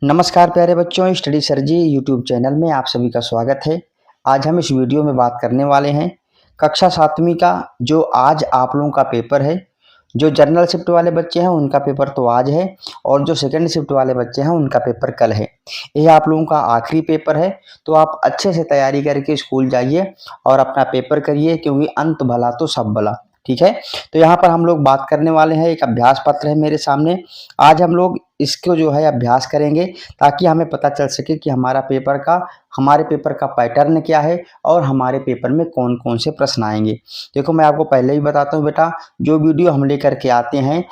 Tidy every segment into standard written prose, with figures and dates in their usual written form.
नमस्कार प्यारे बच्चों, स्टडी सर जी यूट्यूब चैनल में आप सभी का स्वागत है। आज हम इस वीडियो में बात करने वाले हैं कक्षा 7वीं का जो आज आप लोगों का पेपर है। जो जनरल शिफ्ट वाले बच्चे हैं उनका पेपर तो आज है और जो सेकंड शिफ्ट वाले बच्चे हैं उनका पेपर कल है। ये आप लोगों का आखिरी पेपर है, तो आप अच्छे से तैयारी करके स्कूल जाइए और अपना पेपर करिए, क्योंकि अंत भला तो सब भला। ठीक है, तो यहाँ पर हम लोग बात करने वाले हैं, एक अभ्यास पत्र है मेरे सामने। आज हम लोग इसको जो है अभ्यास करेंगे ताकि हमें पता चल सके कि हमारे पेपर का पैटर्न क्या है और हमारे पेपर में कौन कौन से प्रश्न आएंगे। देखो, मैं आपको पहले ही बताता हूँ बेटा, जो वीडियो हम लेकर के आते हैं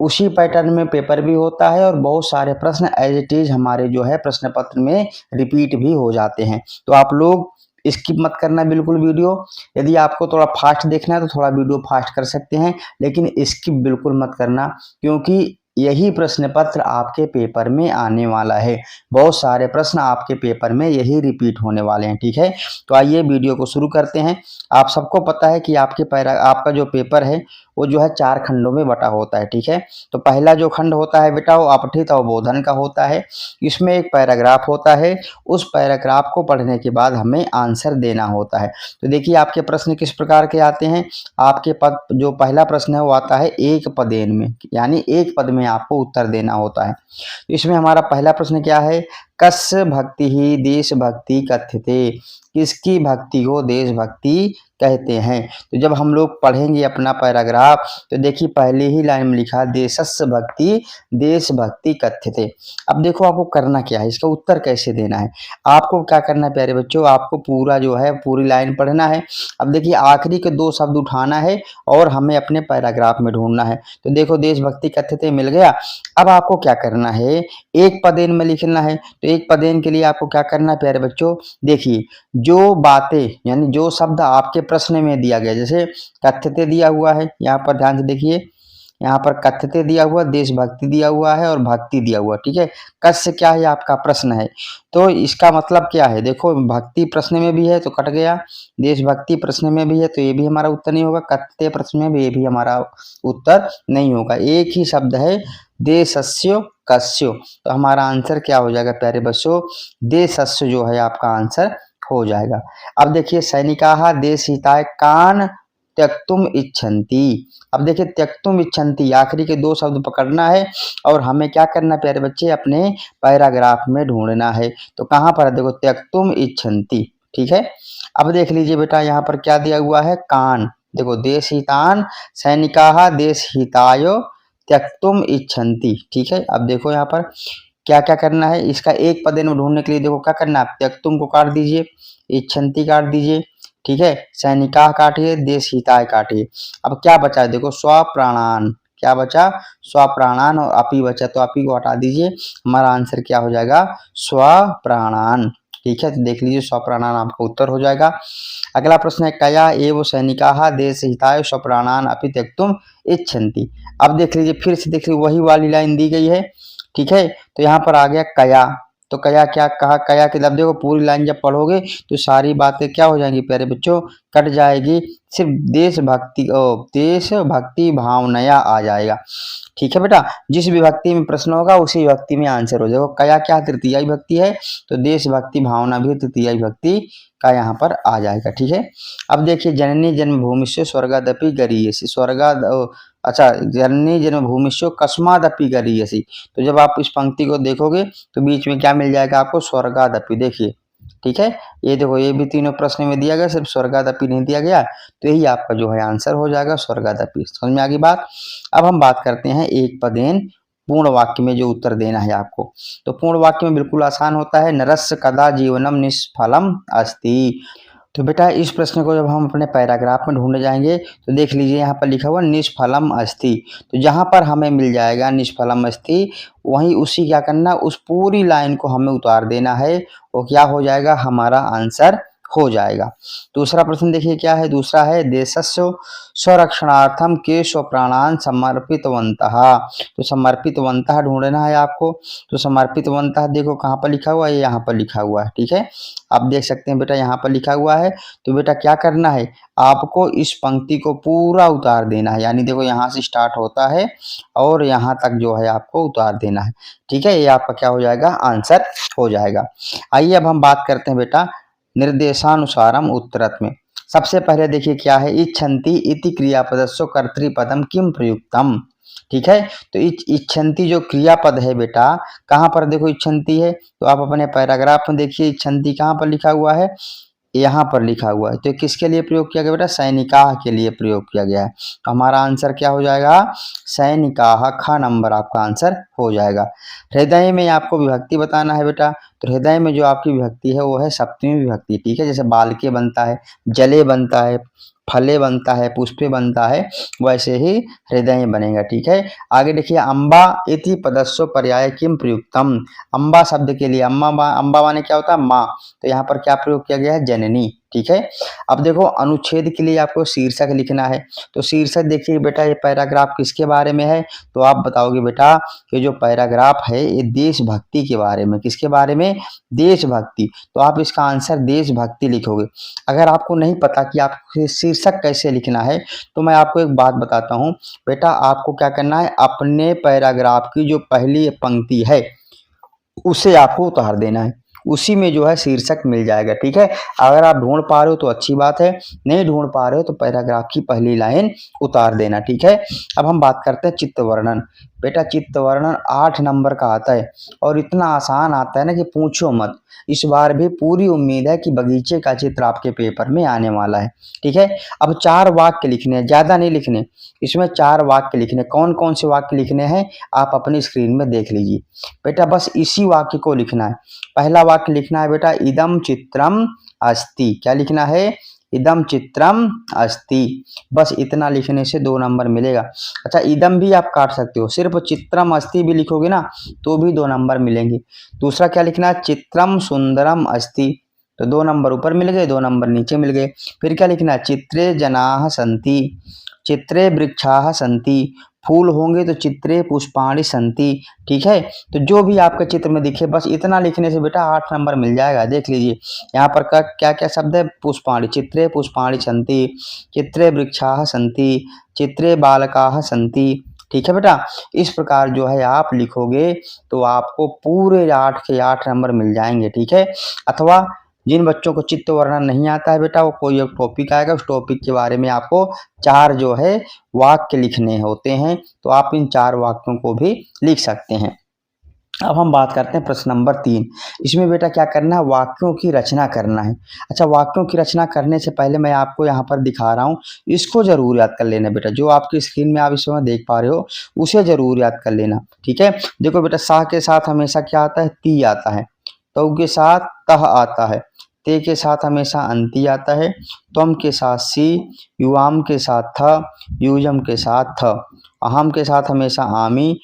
उसी पैटर्न में पेपर भी होता है और बहुत सारे प्रश्न एज इट इज हमारे जो है प्रश्न पत्र में रिपीट भी हो जाते हैं। तो आप लोग स्किप मत करना बिल्कुल वीडियो। यदि आपको थोड़ा फास्ट देखना है तो थोड़ा वीडियो फास्ट कर सकते हैं, लेकिन स्किप बिल्कुल मत करना, क्योंकि यही प्रश्न पत्र आपके पेपर में आने वाला है। बहुत सारे प्रश्न आपके पेपर में यही रिपीट होने वाले हैं। ठीक है, तो आइए वीडियो को शुरू करते हैं। आप सबको पता है कि आपका जो पेपर है वो जो है 4 खंडों में बटा होता है। ठीक है, तो पहला जो खंड होता है बेटा वो अपठित अवबोधन का होता है। इसमें एक पैराग्राफ होता है, उस पैराग्राफ को पढ़ने के बाद हमें आंसर देना होता है। तो देखिए आपके प्रश्न किस प्रकार के आते हैं। आपके पद जो पहला प्रश्न है वो आता है एक पदेन में, यानी एक पद में आपको उत्तर देना होता है। इसमें हमारा पहला प्रश्न क्या है, कस्य भक्ति ही देशभक्ति कथ्यते, किसकी भक्ति को देशभक्ति कहते हैं। तो जब हम लोग पढ़ेंगे अपना पैराग्राफ तो देखिए पहले ही लाइन में लिखा देशस्य भक्ति देशभक्ति कथ्यते। अब देखो आपको करना क्या है, इसका उत्तर कैसे देना है। आपको क्या करना है प्यारे बच्चों, आपको पूरा जो है पूरी लाइन पढ़ना है। अब देखिए आखिरी के 2 शब्द उठाना है और हमें अपने पैराग्राफ में ढूंढना है। तो देखो देशभक्ति कथ्यते मिल गया। अब आपको क्या करना है, एक पदेन में लिखना है। तो एक पदेन के लिए आपको क्या करना है प्यारे बच्चों, देखिए जो बातें यानी जो शब्द आपके प्रश्न में दिया गया, जैसे कथ्यते दिया हुआ है, यहाँ पर ध्यान से देखिए, यहाँ पर कथ्यते दिया हुआ, देशभक्ति दिया हुआ है और भक्ति दिया हुआ। ठीक है, कस्य क्या है, आपका प्रश्न है, तो इसका मतलब क्या है। देखो भक्ति प्रश्न में भी है तो कट गया, देशभक्ति प्रश्न में भी है तो ये भी हमारा उत्तर नहीं होगा, कथ्यते प्रश्न में भी ये भी हमारा उत्तर नहीं होगा। एक ही शब्द है देशस्य कस्यो, तो हमारा आंसर क्या हो जाएगा प्यारे बच्चों, देशस्य जो है आपका आंसर हो जाएगा। अब देखिए सैनिकाः देशहिताय कान त्यक्तुम इच्छन्ति। अब देखिए त्यक्तुम इच्छन्ति, आखिरी के 2 शब्द पकड़ना है और हमें क्या करना है प्यारे बच्चे, अपने पैराग्राफ में ढूंढना है। तो कहाँ पर है, देखो त्यक्तुम इच्छन्ति। ठीक है, अब देख लीजिए बेटा यहाँ पर क्या दिया हुआ है, कान। देखो देशहितान सैनिकाः देशहिताय त्यक्तुम इच्छन्ति। ठीक है, अब देखो यहाँ पर क्या क्या करना है, इसका एक पदेन में ढूंढने के लिए देखो क्या करना है, त्यक्तुम को काट दीजिए, इच्छन्ति काट दीजिए। ठीक है, सैनिकाः काटिए, देशहिताय काटिए। अब क्या बचा है, देखो स्वप्राणान, क्या बचा, स्वप्राणान और अपि बचा, तो अपि को हटा दीजिए। हमारा आंसर क्या हो जाएगा, स्वप्राणान। ठीक है, तो देख लीजिए स्वप्राणान आपका उत्तर हो जाएगा। अगला प्रश्न है कया एव सैनिकाः देशहिताय स्वप्राणान अपि त्यक्तुम इच्छन्ति। अब देख लीजिए फिर से, देख लीजिए वही वाली लाइन दी गई है। ठीक है, तो यहाँ पर आ गया कया, तो कया क्या कहा, कया के मतलब देखो पूरी लाइन जब पढ़ोगे तो सारी बातें क्या हो जाएंगी प्यारे बच्चों, कट जाएगी, सिर्फ देशभक्ति भावनया आ जाएगा। ठीक है बेटा, जिस विभक्ति में प्रश्न होगा उसी विभक्ति में आंसर हो जाएगा। कया क्या तृतीया विभक्ति है, तो देशभक्ति भावना भी तृतीया विभक्ति का यहाँ पर आ जाएगा। ठीक है, अब देखिए जननी जन्मभूमिश्च स्वर्गादपि गरीयसी, जननी जन्मभूमिश्च कस्मादपि गरीयसी। तो जब आप इस पंक्ति को देखोगे तो बीच में क्या मिल जाएगा आपको, स्वर्गादपि। देखिए ठीक है, ये देखो ये भी तीनों प्रश्न में दिया गया, सिर्फ स्वर्गादपि नहीं दिया गया, तो यही आपका जो है आंसर हो जाएगा, स्वर्गादपि। समझ में आ गई बात। अब हम बात करते हैं एक पदेन पूर्ण वाक्य में जो उत्तर देना है आपको। तो पूर्ण वाक्य में बिल्कुल आसान होता है, नरस्य कदा जीवनम निष्फलम अस्ति। तो बेटा इस प्रश्न को जब हम अपने पैराग्राफ में ढूंढने जाएंगे तो देख लीजिए यहाँ पर लिखा हुआ निष्फलम अस्ति। तो जहाँ पर हमें मिल जाएगा निष्फलम अस्ति, वहीं उसी क्या करना, उस पूरी लाइन को हमें उतार देना है, वो क्या हो जाएगा, हमारा आंसर हो जाएगा। दूसरा प्रश्न देखिए क्या है, दूसरा है देशस्य स्वरक्षणार्थम के स्वप्राणान समर्पितवन्तः। तो समर्पितवन्तः ढूंढना है आपको। तो समर्पितवन्तः देखो कहाँ पर लिखा हुआ है, ये यहाँ पर लिखा हुआ है। ठीक है, आप देख सकते हैं बेटा यहाँ पर लिखा हुआ है। तो बेटा क्या करना है, आपको इस पंक्ति को पूरा उतार देना है, यानी देखो यहाँ से स्टार्ट होता है और यहाँ तक जो है आपको उतार देना है। ठीक है, ये आपका क्या हो जाएगा, आंसर हो जाएगा। आइए अब हम बात करते हैं बेटा निर्देशानुसारम उत्तरत्व। सबसे पहले देखिए क्या है, इच्छन्ति इति क्रियापदस्य कर्तृपदम किम प्रयुक्तम। ठीक है, तो इच्छन्ति जो क्रियापद है बेटा, कहाँ पर देखो इच्छन्ति है, तो आप अपने पैराग्राफ में देखिए इच्छन्ति कहाँ पर लिखा हुआ है, यहाँ पर लिखा हुआ है। तो किसके लिए प्रयोग किया गया बेटा, सैनिकाह के लिए प्रयोग किया गया है। तो हमारा आंसर क्या हो जाएगा, सैनिकाह, ख नंबर आपका आंसर हो जाएगा। हृदय में आपको विभक्ति बताना है बेटा। तो हृदय में जो आपकी विभक्ति है वो है सप्तमी विभक्ति। ठीक है, जैसे बालके बनता है, जले बनता है, फले बनता है, पुष्पे बनता है, वैसे ही हृदय बनेगा। ठीक है, आगे देखिए अम्बा इति पदस्व पर्याय किम प्रयुक्तम। अम्बा शब्द के लिए अम्बा माने क्या होता है, माँ। तो यहाँ पर क्या प्रयोग किया गया है, जननी। ठीक है, अब देखो अनुच्छेद के लिए आपको शीर्षक लिखना है। तो शीर्षक देखिए बेटा, ये पैराग्राफ किसके बारे में है, तो आप बताओगे बेटा ये जो पैराग्राफ है ये देशभक्ति के बारे में। किसके बारे में, देशभक्ति। तो आप इसका आंसर देशभक्ति लिखोगे। अगर आपको नहीं पता कि आप शीर्षक कैसे लिखना है, तो मैं आपको एक बात बताता हूँ बेटा, आपको क्या करना है, अपने पैराग्राफ की जो पहली पंक्ति है उसे आपको उतार देना है, उसी में जो है शीर्षक मिल जाएगा। ठीक है, अगर आप ढूंढ पा रहे हो तो अच्छी बात है, नहीं ढूंढ पा रहे हो तो पैराग्राफ की पहली लाइन उतार देना। ठीक है, अब हम बात करते हैं चित्त वर्णन। बेटा चित्त वर्णन 8 नंबर का आता है और इतना आसान आता है ना कि पूछो मत। इस बार भी पूरी उम्मीद है कि बगीचे का चित्र आपके पेपर में आने वाला है। ठीक है, अब 4 वाक्य लिखने हैं, ज्यादा नहीं लिखने, इसमें 4 वाक्य लिखने। कौन कौन से वाक्य लिखने हैं आप अपनी स्क्रीन में देख लीजिए बेटा, बस इसी वाक्य को लिखना है। पहला वाक्य लिखना है बेटा, इदम चित्रम अस्ति। क्या लिखना है, इदम चित्रम अस्ति। बस इतना लिखने से 2 नंबर मिलेगा। अच्छा, इदम भी आप काट सकते हो, सिर्फ चित्रम अस्ति भी लिखोगे ना तो भी 2 नंबर मिलेंगे। दूसरा क्या लिखना है, चित्रम सुंदरम अस्ति। तो 2 नंबर ऊपर मिल गए, 2 नंबर नीचे मिल गए। फिर क्या लिखना है, चित्रे जनाः सन्ति, चित्रे वृक्षाः सन्ति। फूल होंगे तो चित्रे पुष्पाणि सन्ति। ठीक है, तो जो भी आपके चित्र में दिखे बस इतना लिखने से बेटा 8 नंबर मिल जाएगा। देख लीजिए यहाँ पर क्या क्या शब्द है, पुष्पाणि, चित्रे पुष्पाणि सन्ति, चित्रे वृक्षाः सन्ति, चित्रे बालकाः सन्ति। ठीक है बेटा, इस प्रकार जो है आप लिखोगे तो आपको पूरे 8 के 8 नंबर मिल जाएंगे। ठीक है, अथवा जिन बच्चों को चित्त वर्णन नहीं आता है बेटा, वो कोई एक टॉपिक आएगा, उस टॉपिक के बारे में आपको 4 जो है वाक्य लिखने होते हैं, तो आप इन 4 वाक्यों को भी लिख सकते हैं। अब हम बात करते हैं प्रश्न नंबर 3। इसमें बेटा क्या करना है, वाक्यों की रचना करना है। अच्छा, वाक्यों की रचना करने से पहले मैं आपको यहाँ पर दिखा रहा हूँ, इसको जरूर याद कर लेना बेटा। जो आपकी स्क्रीन में आप इस समय देख पा रहे हो उसे जरूर याद कर लेना। ठीक है, देखो बेटा, सा के साथ हमेशा क्या आता है, ती आता है, तौ के साथ तह आता है, ते के साथ हमेशा अंति आता है, त्वम के साथ सी, युवाम के साथ थ, युजम के साथ थ, अहम के साथ हमेशा आमी,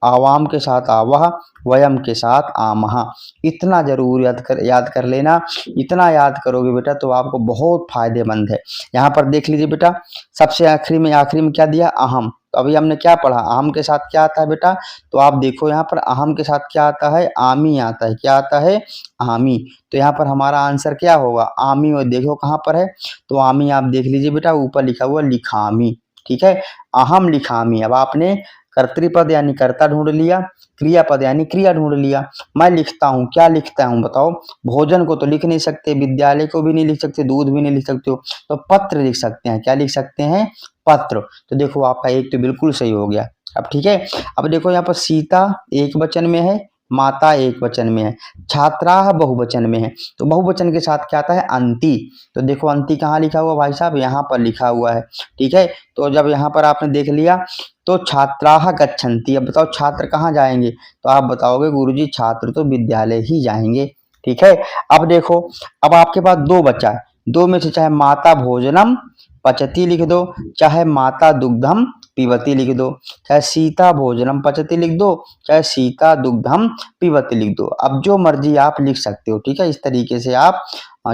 आवाम के साथ आवह, वयम के साथ आमह। इतना जरूर याद कर लेना। इतना याद करोगे बेटा तो आपको बहुत फायदेमंद है। यहाँ पर देख लीजिए बेटा, सबसे आखिरी में क्या दिया, अहम। तो अभी हमने क्या पढ़ा, अहम के साथ क्या आता है बेटा, तो आप देखो यहाँ पर अहम के साथ क्या आता है, आमी आता है। क्या आता है, आमी। तो यहाँ पर हमारा आंसर क्या होगा, आमी। और देखो कहाँ पर है, तो आमी आप देख लीजिए बेटा, ऊपर लिखा हुआ लिखामी। ठीक है, अहम लिखामी। अब आपने कर्तृपद यानी कर्ता ढूंढ लिया, क्रियापद यानी क्रिया ढूंढ लिया। मैं लिखता हूँ, क्या लिखता हूँ बताओ, भोजन को तो लिख नहीं सकते, विद्यालय को भी नहीं लिख सकते, दूध भी नहीं लिख सकते हो, तो पत्र लिख सकते हैं। क्या लिख सकते हैं, पत्र। तो देखो आपका एक तो बिल्कुल सही हो गया। अब ठीक है, अब देखो यहाँ पर सीता एक वचन में है, माता एक वचन में है, छात्रा बहुवचन में है। तो बहुवचन के साथ क्या आता है, अंति। तो देखो अंति कहाँ लिखा हुआ भाई साहब, यहाँ पर लिखा हुआ है। ठीक है, तो जब यहाँ पर आपने देख लिया तो छात्राः गच्छन्ति। अब बताओ छात्र कहाँ जाएंगे, तो आप बताओगे गुरुजी छात्र तो विद्यालय ही जाएंगे। ठीक है, अब देखो, अब आपके पास 2 बचा है, 2 में से चाहे माता भोजनम पचती लिख दो, चाहे माता दुग्धम पीबती लिख दो, चाहे सीता भोजनम पचती लिख दो, चाहे सीता दुग्धम पीबती लिख दो। अब जो मर्जी आप लिख सकते हो। ठीक है, इस तरीके से आप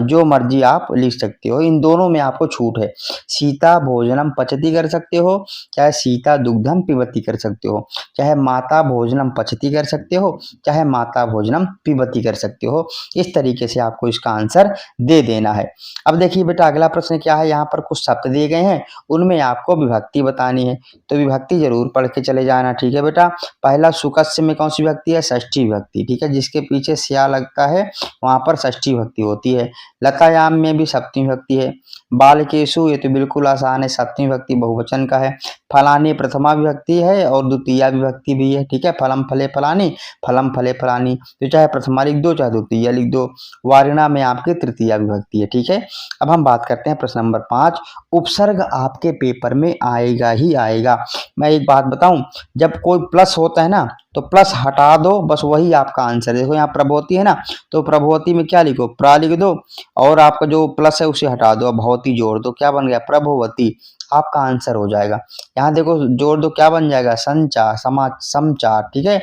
जो मर्जी आप लिख सकते हो, इन दोनों में आपको छूट है। सीता भोजनम पचति कर सकते हो, चाहे सीता दुग्धम पिबती कर सकते हो, चाहे माता भोजनम पचति कर सकते हो, चाहे माता भोजनम पिबती कर सकते हो। इस तरीके से आपको इसका आंसर दे देना है। अब देखिए बेटा अगला प्रश्न क्या है, यहाँ पर कुछ शब्द दिए गए हैं, उनमें आपको विभक्ति बतानी है, तो विभक्ति जरूर पढ़ के चले जाना। ठीक है बेटा, पहला सुकस्य में कौन सी विभक्ति है, षष्ठी विभक्ति। ठीक है, जिसके पीछे स्या लगता है वहां पर षष्ठी विभक्ति होती है। लतायाम में भी सप्तमी विभक्ति है। बालकेशु, ये तो बिल्कुल आसान है, सप्तमी विभक्ति बहुवचन का है। फलानी प्रथमा विभक्ति है और द्वितीय विभक्ति भी है। ठीक है, फलम फले फलानी, फलम फले फलानी, तो चाहे प्रथमा लिख दो चाहे द्वितीय लिख दो। वारिणा में आपकी तृतीय विभक्ति है। ठीक है, अब हम बात करते हैं प्रश्न नंबर 5। उपसर्ग आपके पेपर में आएगा ही आएगा। मैं एक बात बताऊं, जब कोई प्लस होता है ना तो प्लस हटा दो, बस वही आपका आंसर है। देखो यहाँ प्रभवती है ना, तो प्रभवती में क्या लिखो, प्रा लिख दो, और आपका जो प्लस है उसे हटा दो, भवती जोड़ दो, क्या बन गया, प्रभवती, आपका आंसर हो जाएगा। यहाँ देखो जोड़ दो, क्या बन जाएगा, संचार, समाज, समचार। ठीक है,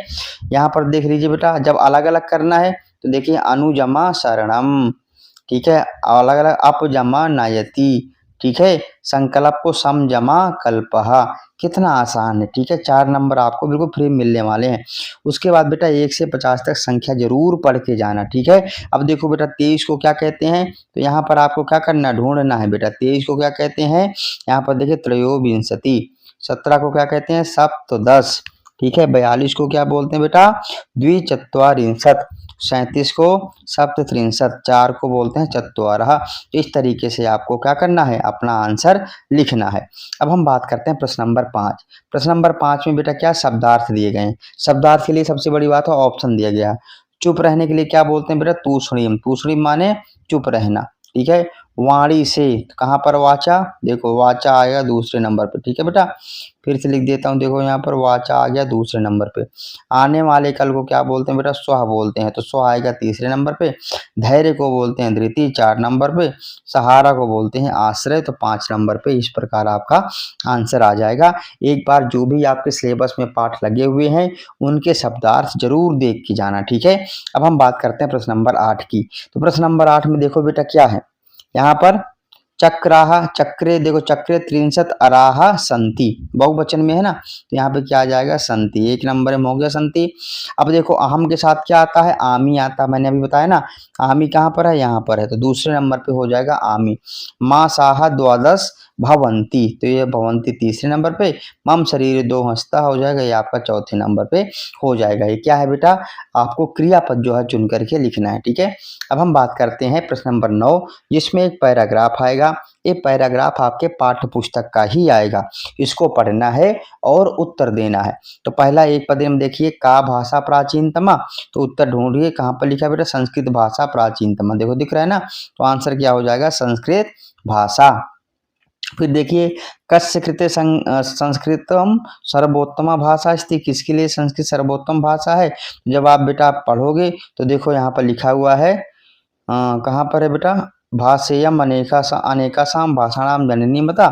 यहाँ पर देख लीजिए बेटा, जब अलग अलग करना है तो देखिए अनुजमा शरणम। ठीक है, अलग अलग अपजमा नयति। ठीक है, संकल्प को समजमा कल्पहा। कितना आसान है। ठीक है, 4 नंबर आपको बिल्कुल फ्री मिलने वाले हैं। उसके बाद बेटा 1 से 50 तक संख्या जरूर पढ़ के जाना। ठीक है, अब देखो बेटा 23 को क्या कहते हैं, तो यहाँ पर आपको क्या करना, ढूंढना है बेटा। 23 को क्या कहते हैं, यहाँ पर देखिए त्रयोविंशति। 17 को क्या कहते हैं, सप्तदश। ठीक है, 42 को क्या बोलते हैं बेटा, द्विचत्वारिंशत्। 37 को सप्तत्रिंशत्। 4 को बोलते हैं चत्वारः। इस तरीके से आपको क्या करना है, अपना आंसर लिखना है। अब हम बात करते हैं प्रश्न नंबर 5। प्रश्न नंबर 5 में बेटा क्या शब्दार्थ दिए गए हैं। शब्दार्थ के लिए सबसे बड़ी बात है ऑप्शन दिया गया। चुप रहने के लिए क्या बोलते हैं बेटा, तूष्णीम। तूष्णीम माने चुप रहना। ठीक है, वाणी से, कहाँ पर वाचा, देखो वाचा आएगा दूसरे नंबर पे। ठीक है बेटा, फिर से लिख देता हूँ, देखो यहाँ पर वाचा आ गया दूसरे नंबर पे। आने वाले कल को क्या बोलते हैं बेटा, स्व बोलते हैं, तो स्व आएगा तीसरे नंबर पे। धैर्य को बोलते हैं धृति, 4 नंबर पे। सहारा को बोलते हैं आश्रय, तो 5 नंबर पे। इस प्रकार आपका आंसर आ जाएगा। एक बार जो भी आपके सिलेबस में पाठ लगे हुए हैं उनके शब्दार्थ जरूर देख के जाना। ठीक है, अब हम बात करते हैं प्रश्न नंबर 8 की। तो प्रश्न नंबर 8 में देखो बेटा क्या है, यहाँ पर चक्राह, चक्रे, देखो चक्रे त्रिंशत अराह संति, बहुवचन में है ना, तो यहाँ पे क्या आ जाएगा, संति। 1 नंबर में हो गया संति। अब देखो अहम के साथ क्या आता है, आमी आता है, मैंने अभी बताया ना। आमी कहाँ पर है, यहाँ पर है, तो दूसरे नंबर पे हो जाएगा आमी। माँ साह द्वादश भवंती, तो ये भवंती तीसरे नंबर पे। मम शरीर 2 हंसता हो जाएगा, ये आपका चौथे नंबर पे हो जाएगा। ये क्या है बेटा, आपको क्रियापद जो है चुन करके लिखना है। ठीक है, अब हम बात करते हैं प्रश्न नंबर 9, जिसमें एक पैराग्राफ आएगा। ये पैराग्राफ आपके पाठ्य पुस्तक का ही आएगा, इसको पढ़ना है और उत्तर देना है। तो पहला एक पद में देखिए, का भाषा प्राचीनतमा, तो उत्तर ढूंढिए कहाँ पर लिखा है बेटा, संस्कृत भाषा प्राचीनतमा। देखो दिख रहा है ना, तो आंसर क्या हो जाएगा, संस्कृत भाषा। फिर देखिए, कस्य कृते संस्कृतम सर्वोत्तमा भाषा अस्ति, किसके लिए संस्कृत सर्वोत्तम भाषा है। जब आप बेटा पढ़ोगे तो देखो यहाँ पर लिखा हुआ है, कहाँ पर है बेटा, भाषेयम अनेकासां भाषाणां जननी मता,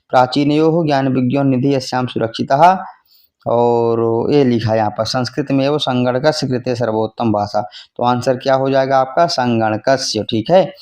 प्राचीनयोः ज्ञान विज्ञान निधि यस्यां सुरक्षितः। और ये लिखा है यहाँ पर, संस्कृत में वो संगणकस्य कृते सर्वोत्तम भाषा, तो आंसर क्या हो जाएगा आपका, संगणकस्य। ठीक है,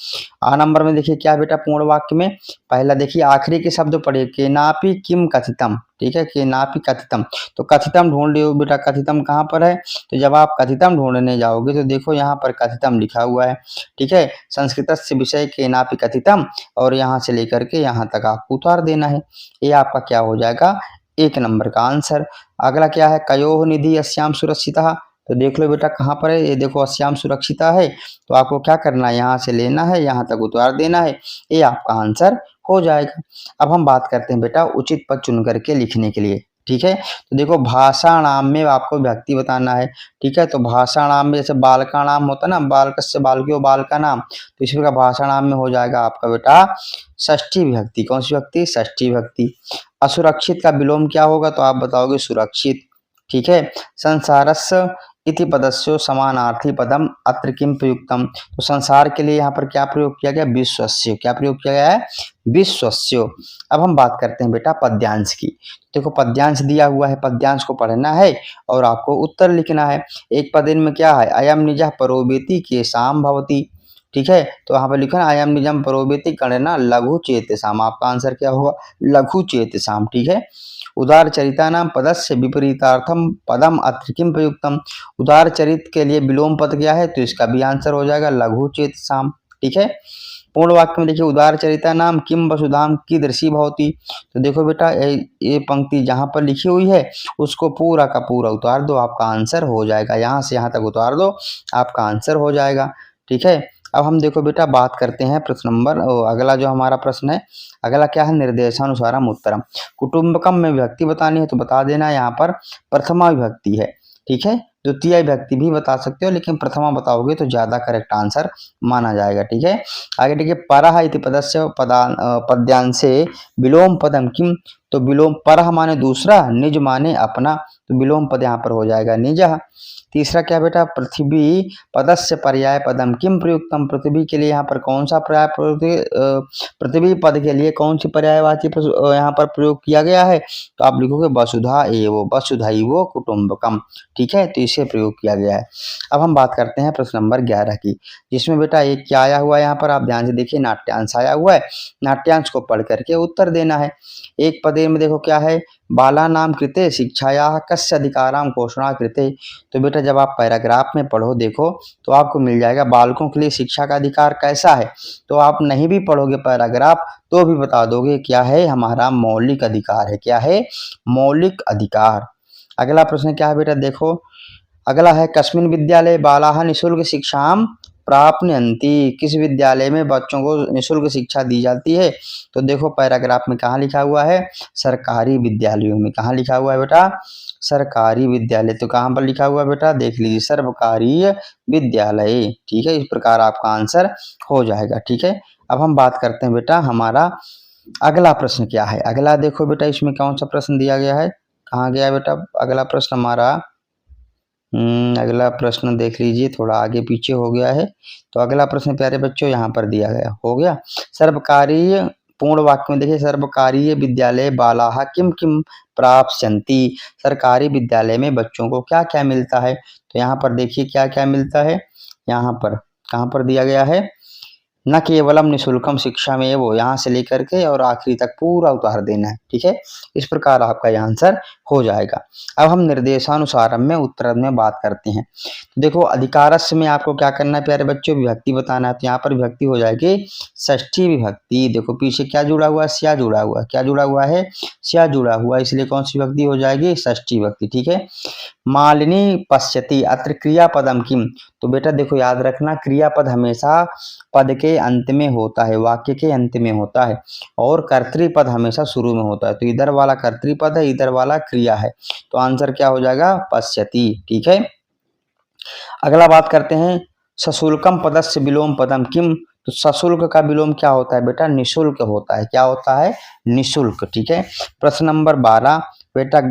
आ नंबर में देखिए क्या बेटा, पूर्ण वाक्य में पहला देखिए आखिरी के शब्द पढ़िए, केनापि किम कथितम। ठीक है, केनापि कथितम, तो कथितम ढूंढ लियो बेटा, कथितम कहाँ पर है, तो जब आप कथितम ढूंढने जाओगे तो देखो यहाँ पर कथितम लिखा हुआ है। ठीक है, संस्कृतस्य विषय केनापि कथितम, और यहाँ से लेकर के यहाँ तक आपको उतार देना है। ये आपका क्या हो जाएगा, 1 नंबर का आंसर। अगला क्या है, कयोः निधि अस्याम सुरक्षितः, तो देख लो बेटा कहाँ पर है, ये देखो अस्याम सुरक्षिता है, तो आपको क्या करना है, यहाँ से लेना है, यहाँ तक उतार देना है, ये आपका आंसर हो जाएगा। अब हम बात करते हैं बेटा उचित पद चुन करके लिखने के लिए। ठीक है, तो देखो भाषा नाम में आपको विभक्ति बताना है। ठीक है, तो भाषा नाम में जैसे बाल का नाम होता है ना, बालकस्य बालक्यो बाल का नाम, तो इसी प्रकार भाषा नाम में हो जाएगा आपका बेटा षष्ठी विभक्ति। कौन सी विभक्ति, षष्ठी विभक्ति। असुरक्षित का विलोम क्या होगा, तो आप बताओगे सुरक्षित। ठीक है, संसारस्य इति पदस्यो समानार्थी पदम अत्र किम प्रयुक्तम, तो संसार के लिए यहाँ पर क्या प्रयोग किया गया, विश्वस्य। क्या प्रयोग किया गया है, विश्वस्य। अब हम बात करते हैं बेटा पद्यांश की। देखो पद्यांश दिया हुआ है, पद्यांश को पढ़ना है और आपको उत्तर लिखना है। एक पद में क्या है, अयम निजः परोवेति केशाम भवति। ठीक है। तो यहाँ पर लिखा ना अयम निजम प्रोवेति गणना लघु चेतसाम, आपका आंसर क्या होगा लघु चेतसाम, ठीक है। उदार चरिता नाम पदस्य विपरीतार्थम पदम अत्र किम प्रयुक्तम, उदार चरित के लिए विलोम पद क्या है, तो इसका भी आंसर हो जाएगा लघु चेतसाम, ठीक है। पूर्ण वाक्य में देखिए उदार चरिता नाम किम वसुधाम कीदृशी भवती, तो देखो बेटा ये पंक्ति जहाँ पर लिखी हुई है उसको पूरा का पूरा उतार दो, आपका आंसर हो जाएगा, यहाँ से यहाँ तक उतार दो, आपका आंसर हो जाएगा, ठीक है। अब हम देखो बेटा बात करते हैं प्रश्न नंबर अगला जो हमारा प्रश्न है, अगला क्या है निर्देशानुसारम उत्तरम, कुटुंबकम में विभक्ति बतानी है तो बता देना, यहाँ पर प्रथमा विभक्ति है, ठीक है। द्वितीय विभक्ति भी बता सकते हो लेकिन प्रथमा बताओगे तो ज्यादा करेक्ट आंसर माना जाएगा, ठीक है। आगे देखिए परह इति पदस्य पद्यांशे विलोम पदम किम, तो विलोम परह माने दूसरा, निज माने अपना, तो विलोम पद यहाँ पर हो जाएगा निजः। तीसरा क्या बेटा पृथ्वी पदस्य पर्याय पदम किम प्रयुक्तम, पृथ्वी के लिए यहाँ पर कौन सा पर्याय पृथ्वी पद के लिए कौन सी पर्यायवाची यहाँ पर प्रयोग किया गया है, तो आप लिखोगे वसुधा एवं वसुधैव कुटुंबकम, ठीक है, तो इसे प्रयोग किया गया है। अब हम बात करते हैं प्रश्न नंबर 11 की, जिसमें बेटा एक क्या आया हुआ है यहाँ पर आप ध्यान से देखिए नाट्यांश आया हुआ है, नाट्यांश को पढ़ करके उत्तर देना है। एक पदे में देखो क्या है बाला नाम कृते शिक्षाया कस्य अधिकाराम घोषणा कृते, तो बेटा जब आप पैराग्राफ में पढ़ो देखो तो आपको मिल जाएगा बालकों के लिए शिक्षा का अधिकार कैसा है, तो आप नहीं भी पढ़ोगे पैराग्राफ तो भी बता दोगे क्या है हमारा मौलिक अधिकार है, क्या है मौलिक अधिकार। अगला प्रश्न क्या है बेटा देखो, अगला है कस्मिन् विद्यालय बालाः निःशुल्क शिक्षाम प्राप्नुवन्ति, किस विद्यालय में बच्चों को निःशुल्क शिक्षा दी जाती है, तो देखो पैराग्राफ में कहाँ लिखा हुआ है सरकारी विद्यालयों में, कहाँ लिखा हुआ है बेटा सरकारी विद्यालय, तो कहाँ पर लिखा हुआ है बेटा देख लीजिए सरकारी विद्यालय, ठीक है। इस प्रकार आपका आंसर हो जाएगा, ठीक है। अब हम बात करते हैं बेटा हमारा अगला प्रश्न क्या है, अगला देखो बेटा इसमें कौन सा प्रश्न दिया गया है, कहाँ गया बेटा अगला प्रश्न हमारा, अगला प्रश्न देख लीजिए थोड़ा आगे पीछे हो गया है, तो अगला प्रश्न प्यारे बच्चों यहाँ पर दिया गया हो गया सर्वकारी, पूर्ण वाक्य में देखिए सर्वकारी विद्यालय बालाः किम किम प्राप्स्यन्ति, सरकारी विद्यालय में बच्चों को क्या क्या मिलता है, तो यहाँ पर देखिए क्या क्या मिलता है, यहाँ पर कहाँ पर दिया गया है न केवलम निःशुल्कम शिक्षा में वो यहाँ से लेकर के और आखिरी तक पूरा उतार देना है, ठीक है। इस प्रकार आपका यह आंसर हो जाएगा। अब हम निर्देशानुसार में उत्तर में बात करते हैं, तो देखो अधिकारस्य में आपको क्या करना है प्यारे बच्चों विभक्ति बताना है, तो यहाँ पर विभक्ति हो जाएगी षष्ठी विभक्ति, देखो पीछे क्या जुड़ा हुआ है स्या जुड़ा हुआ, क्या जुड़ा हुआ है स्या जुड़ा हुआ, इसलिए कौन सी विभक्ति हो जाएगी षष्ठी विभक्ति, ठीक है। मालिनी पश्यति अत्र क्रियापदम किम, तो बेटा देखो याद रखना क्रियापद हमेशा पद के अंत में होता है, वाक्य के अंत में होता है, और कर्तृपद हमेशा शुरू में होता है, तो इधर वाला कर्तृपद है इधर वाला क्रिया है, तो आंसर क्या हो जाएगा पश्यति, ठीक है। अगला बात करते हैं सशुल्कम पदस्य विलोम पदम किम, तो सशुल्क का विलोम क्या होता है बेटा निःशुल्क होता है, क्या होता है निःशुल्क, ठीक है। प्रश्न नंबर 12 बेटा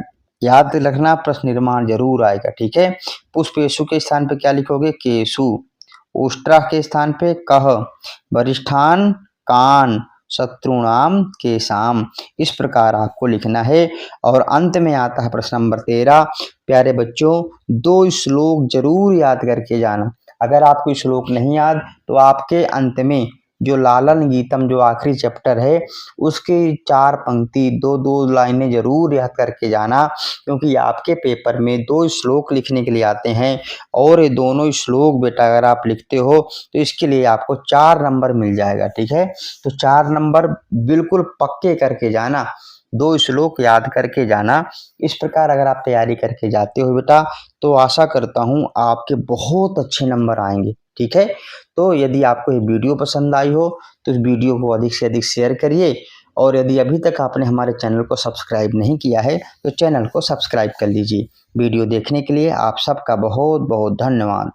याद रखना प्रश्न निर्माण जरूर आएगा, ठीक है। पुष्पेशु के स्थान पे क्या लिखोगे केशु, उष्ट्रा के स्थान पे कह, वरिष्ठान कान, शत्रुणाम केशाम, इस प्रकार आपको लिखना है। और अंत में आता है प्रश्न नंबर 13 प्यारे बच्चों 2 श्लोक जरूर याद करके जाना, अगर आपको श्लोक नहीं याद तो आपके अंत में जो लालन गीतम जो आखिरी चैप्टर है उसकी 4 पंक्ति 2-2 लाइनें जरूर याद करके जाना, क्योंकि आपके पेपर में 2 श्लोक लिखने के लिए आते हैं, और ये दोनों श्लोक बेटा अगर आप लिखते हो तो इसके लिए आपको 4 नंबर मिल जाएगा, ठीक है। तो 4 नंबर बिल्कुल पक्के करके जाना, 2 श्लोक याद करके जाना, इस प्रकार अगर आप तैयारी करके जाते हो बेटा तो आशा करता हूँ आपके बहुत अच्छे नंबर आएंगे, ठीक है। तो यदि आपको ये वीडियो पसंद आई हो तो इस वीडियो को अधिक से अधिक शेयर करिए, और यदि अभी तक आपने हमारे चैनल को सब्सक्राइब नहीं किया है तो चैनल को सब्सक्राइब कर लीजिए। वीडियो देखने के लिए आप सबका बहुत बहुत धन्यवाद।